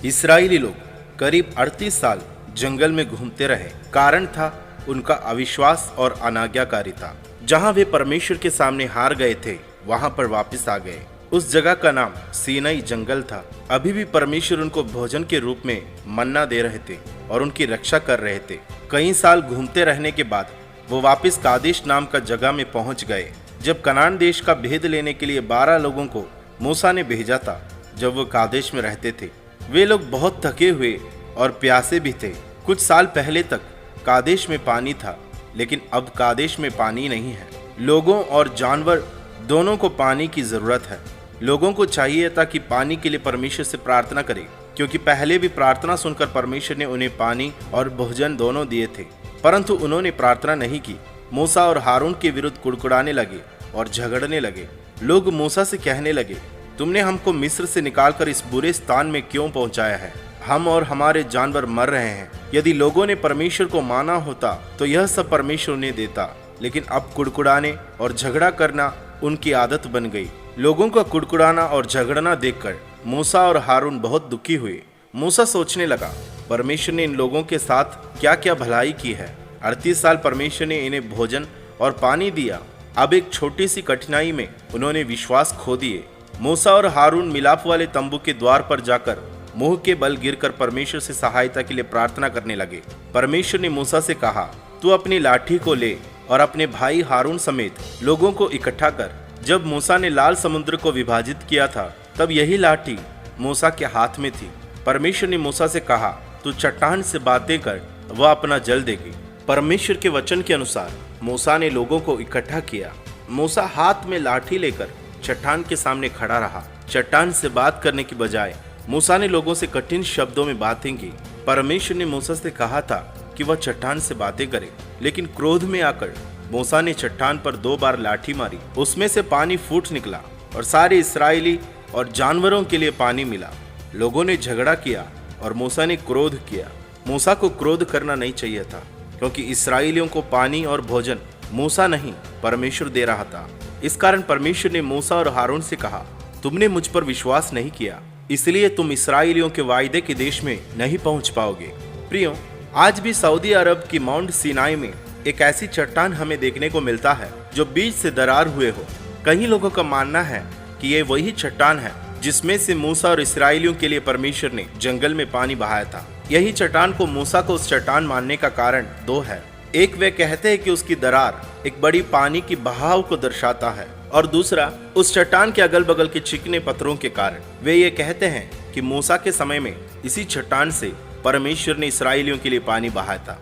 इस्राएली लोग करीब 38 साल जंगल में घूमते रहे। कारण था उनका अविश्वास और अनाज्ञाकारिता। जहां वे परमेश्वर के सामने हार गए थे, वहां पर वापस आ गए। उस जगह का नाम सीनाई जंगल था। अभी भी परमेश्वर उनको भोजन के रूप में मन्ना दे रहे थे और उनकी रक्षा कर रहे थे। कई साल घूमते रहने के बाद वो वापस कादेश नाम का जगह में पहुंच गए। जब कनान देश का भेद लेने के लिए 12 लोगों को मूसा ने भेजा था, जब वो कादेश में रहते थे, वे लोग बहुत थके हुए और प्यासे भी थे। कुछ साल पहले तक कादेश में पानी था, लेकिन अब कादेश में पानी नहीं है। लोगों और जानवर दोनों को पानी की जरूरत है। लोगों को चाहिए था कि पानी के लिए परमेश्वर से प्रार्थना करें, क्योंकि पहले भी प्रार्थना सुनकर परमेश्वर ने उन्हें पानी और भोजन दोनों दिए थे, परंतु उन्होंने प्रार्थना नहीं की। मूसा और हारून के विरुद्ध कुड़कुड़ाने लगे और झगड़ने लगे। लोग मूसा से कहने लगे, तुमने हमको मिस्र से निकालकर इस बुरे स्थान में क्यों पहुंचाया है? हम और हमारे जानवर मर रहे हैं। यदि लोगों ने परमेश्वर को माना होता तो यह सब परमेश्वर उन्हें देता, लेकिन अब कुड़कुड़ाने और झगड़ा करना उनकी आदत बन गई। लोगों का कुड़कुड़ाना और झगड़ना देखकर मूसा और हारून बहुत दुखी हुए। मूसा सोचने लगा, परमेश्वर ने इन लोगों के साथ क्या क्या भलाई की है। 38 साल परमेश्वर ने इन्हें भोजन और पानी दिया। अब एक छोटी सी कठिनाई में उन्होंने विश्वास खो दिए। मूसा और हारून मिलाप वाले तंबू के द्वार पर जाकर मुंह के बल गिरकर परमेश्वर से सहायता के लिए प्रार्थना करने लगे। परमेश्वर ने मूसा से कहा, तू अपनी लाठी को ले और अपने भाई हारून समेत लोगों को इकट्ठा कर। जब मूसा ने लाल समुद्र को विभाजित किया था, तब यही लाठी मूसा के हाथ में थी। परमेश्वर ने मूसा से कहा, तू चट्टान से बातें कर, वह अपना जल देगी। परमेश्वर के वचन के अनुसार मूसा ने लोगों को इकट्ठा किया। मूसा हाथ में लाठी लेकर चट्टान के सामने खड़ा रहा। चट्टान से बात करने की बजाय मूसा ने लोगों से कठिन शब्दों में बातें की। परमेश्वर ने मूसा से कहा था कि वह चट्टान से बातें करे, लेकिन क्रोध में आकर मूसा ने चट्टान पर 2 बार लाठी मारी। उसमें से पानी फूट निकला और सारे इस्राएली और जानवरों के लिए पानी मिला। लोगों ने झगड़ा किया और मूसा ने क्रोध किया। मूसा को क्रोध करना नहीं चाहिए था, क्योंकि इस्राएलियों को पानी और भोजन मूसा नहीं परमेश्वर दे रहा था। इस कारण परमेश्वर ने मूसा और हारून से कहा, तुमने मुझ पर विश्वास नहीं किया, इसलिए तुम इस्राएलियों के वायदे के देश में नहीं पहुंच पाओगे। प्रियो, आज भी सऊदी अरब की माउंट सीनाई में एक ऐसी चट्टान हमें देखने को मिलता है जो बीच से दरार हुए हो। कई लोगों का मानना है कि ये वही चट्टान है जिसमें से मूसा और इस्राएलियों के लिए परमेश्वर ने जंगल में पानी बहाया था। यही चट्टान को मूसा को उस चट्टान मानने का कारण 2 है। एक, वे कहते हैं कि उसकी दरार एक बड़ी पानी की बहाव को दर्शाता है, और दूसरा, उस चट्टान के अगल बगल के चिकने पत्थरों के कारण। वे ये कहते हैं कि मूसा के समय में इसी चट्टान से परमेश्वर ने इस्राएलियों के लिए पानी बहाया था।